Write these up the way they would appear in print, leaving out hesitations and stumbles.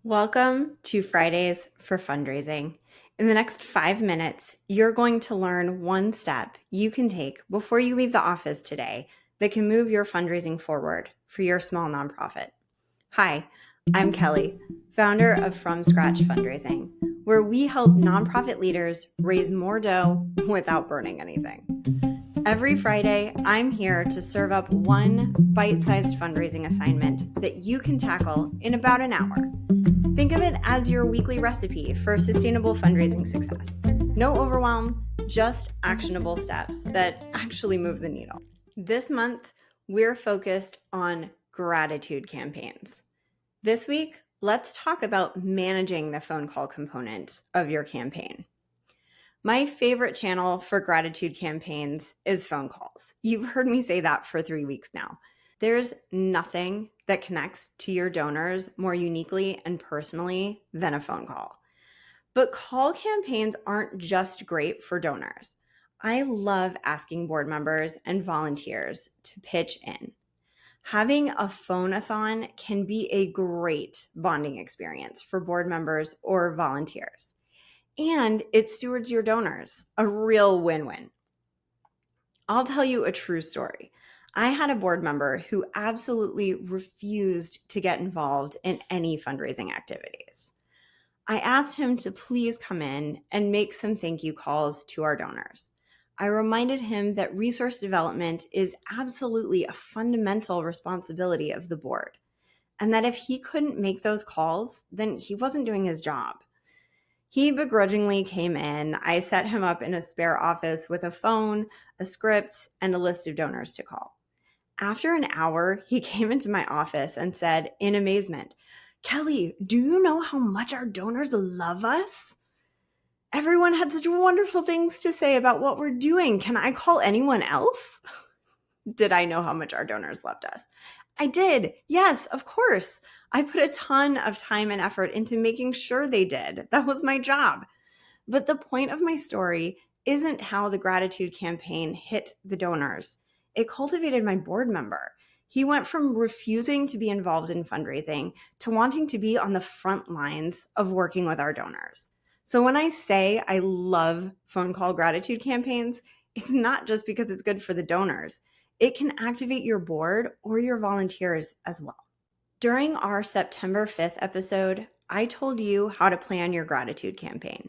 Welcome to Fridays for Fundraising. In the next 5 minutes, you're going to learn one step you can take before you leave the office today that can move your fundraising forward for your small nonprofit. Hi, I'm Kelly, founder of From Scratch Fundraising, where we help nonprofit leaders raise more dough without burning anything. Every Friday, I'm here to serve up one bite-sized fundraising assignment that you can tackle in about an hour. Think of it as your weekly recipe for sustainable fundraising success. No overwhelm, just actionable steps that actually move the needle. This month, we're focused on gratitude campaigns. This week, let's talk about managing the phone call component of your campaign. My favorite channel for gratitude campaigns is phone calls. You've heard me say that for 3 weeks now. There's nothing that connects to your donors more uniquely and personally than a phone call. But call campaigns aren't just great for donors. I love asking board members and volunteers to pitch in. Having a phone-a-thon can be a great bonding experience for board members or volunteers. And it stewards your donors, a real win-win. I'll tell you a true story. I had a board member who absolutely refused to get involved in any fundraising activities. I asked him to please come in and make some thank you calls to our donors. I reminded him that resource development is absolutely a fundamental responsibility of the board, and that if he couldn't make those calls, then he wasn't doing his job. He begrudgingly came in. I set him up in a spare office with a phone, a script, and a list of donors to call. After an hour, he came into my office and said in amazement, "Kelly, do you know how much our donors love us? Everyone had such wonderful things to say about what we're doing. Can I call anyone else?" Did I know how much our donors loved us? I did. Yes, of course. I put a ton of time and effort into making sure they did. That was my job. But the point of my story isn't how the gratitude campaign hit the donors. It cultivated my board member. He went from refusing to be involved in fundraising to wanting to be on the front lines of working with our donors. So when I say I love phone call gratitude campaigns, it's not just because it's good for the donors. It can activate your board or your volunteers as well. During our September 5th episode, I told you how to plan your gratitude campaign.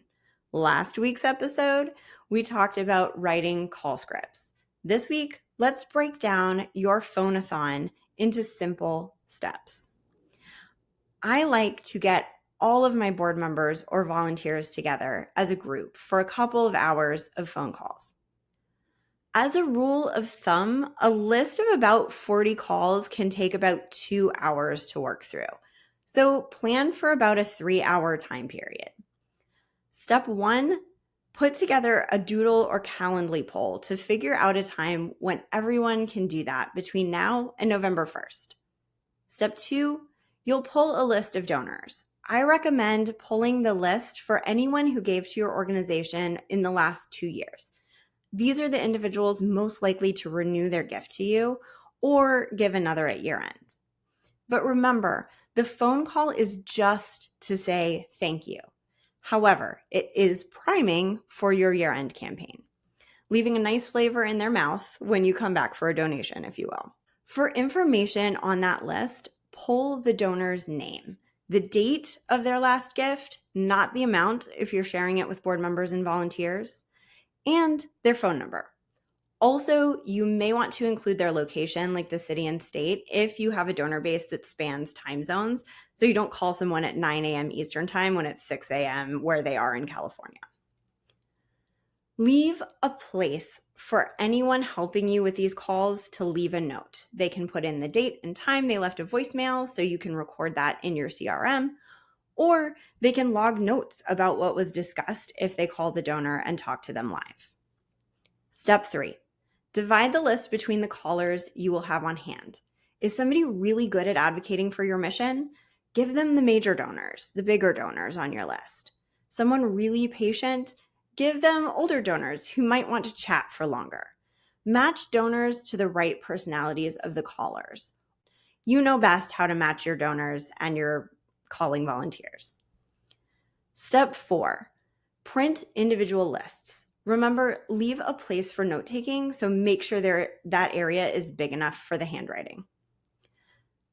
Last week's episode, we talked about writing call scripts. This week, let's break down your phone-a-thon into simple steps. I like to get all of my board members or volunteers together as a group for a couple of hours of phone calls. As a rule of thumb, a list of about 40 calls can take about 2 hours to work through. So plan for about a 3-hour time period. Step 1, put together a doodle or Calendly poll to figure out a time when everyone can do that between now and November 1st. Step 2, you'll pull a list of donors. I recommend pulling the list for anyone who gave to your organization in the last 2 years. These are the individuals most likely to renew their gift to you or give another at year end. But remember, the phone call is just to say thank you. However, it is priming for your year-end campaign, leaving a nice flavor in their mouth when you come back for a donation, if you will. For information on that list, pull the donor's name, the date of their last gift, not the amount if you're sharing it with board members and volunteers, and their phone number. Also, you may want to include their location, like the city and state, if you have a donor base that spans time zones, so you don't call someone at 9 a.m. Eastern time when it's 6 a.m. where they are in California. Leave a place for anyone helping you with these calls to leave a note. They can put in the date and time they left a voicemail so you can record that in your CRM, or they can log notes about what was discussed if they call the donor and talk to them live. Step 3, divide the list between the callers you will have on hand. Is somebody really good at advocating for your mission? Give them the major donors, the bigger donors on your list. Someone really patient? Give them older donors who might want to chat for longer. Match donors to the right personalities of the callers. You know best how to match your donors and your calling volunteers. Step 4, print individual lists. Remember, leave a place for note-taking, so make sure that area is big enough for the handwriting.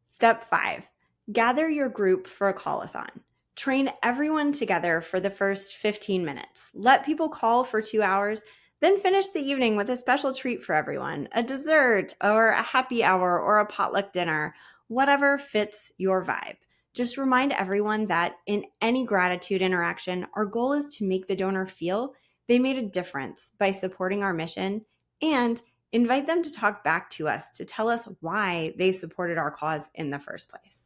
Step 5, gather your group for a call-a-thon. Train everyone together for the first 15 minutes. Let people call for 2 hours, then finish the evening with a special treat for everyone, a dessert or a happy hour or a potluck dinner, whatever fits your vibe. Just remind everyone that in any gratitude interaction, our goal is to make the donor feel they made a difference by supporting our mission, and invite them to talk back to us to tell us why they supported our cause in the first place.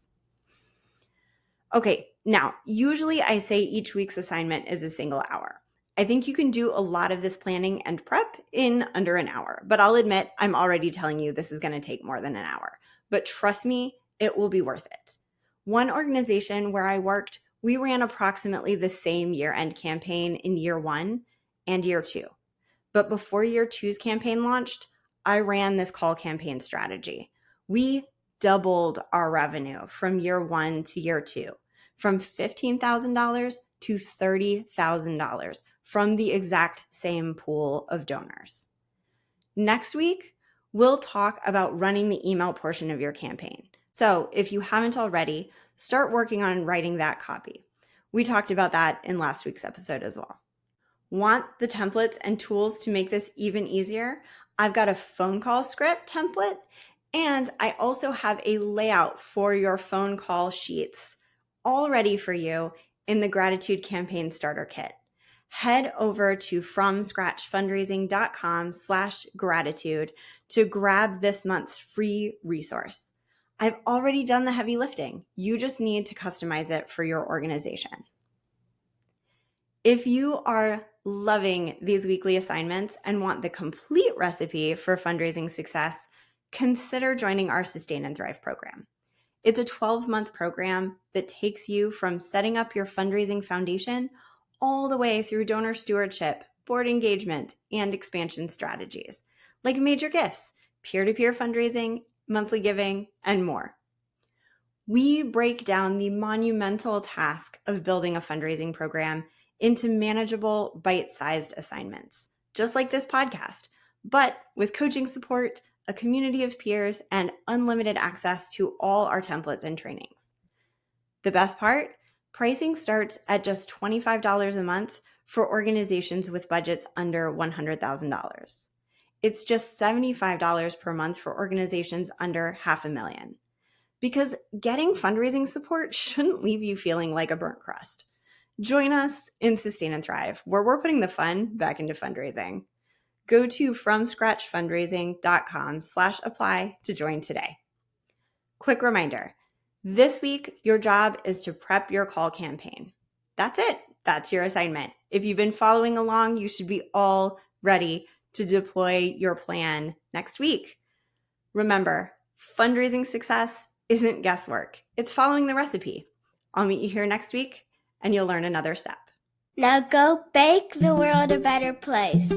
Okay, now, usually I say each week's assignment is a single hour. I think you can do a lot of this planning and prep in under an hour, but I'll admit I'm already telling you this is going to take more than an hour. But trust me, it will be worth it. One organization where I worked, we ran approximately the same year-end campaign in year 1 and year 2. But before year 2's campaign launched, I ran this call campaign strategy. We doubled our revenue from year 1 to year 2, from $15,000 to $30,000 from the exact same pool of donors. Next week, we'll talk about running the email portion of your campaign. So if you haven't already, start working on writing that copy. We talked about that in last week's episode as well. Want the templates and tools to make this even easier? I've got a phone call script template, and I also have a layout for your phone call sheets all ready for you in the Gratitude Campaign Starter Kit. Head over to fromscratchfundraising.com/gratitude to grab this month's free resource. I've already done the heavy lifting. You just need to customize it for your organization. If you are loving these weekly assignments and want the complete recipe for fundraising success, consider joining our Sustain and Thrive program. It's a 12-month program that takes you from setting up your fundraising foundation all the way through donor stewardship, board engagement, and expansion strategies, like major gifts, peer-to-peer fundraising, monthly giving, and more. We break down the monumental task of building a fundraising program into manageable, bite-sized assignments, just like this podcast, but with coaching support, a community of peers, and unlimited access to all our templates and trainings. The best part? Pricing starts at just $25 a month for organizations with budgets under $100,000. It's just $75 per month for organizations under $500,000. Because getting fundraising support shouldn't leave you feeling like a burnt crust. Join us in Sustain and Thrive, where we're putting the fun back into fundraising. Go to fromscratchfundraising.com/apply to join today. Quick reminder, this week, your job is to prep your call campaign. That's it. That's your assignment. If you've been following along, you should be all ready to deploy your plan next week. Remember, fundraising success isn't guesswork. It's following the recipe. I'll meet you here next week, and you'll learn another step. Now go make the world a better place.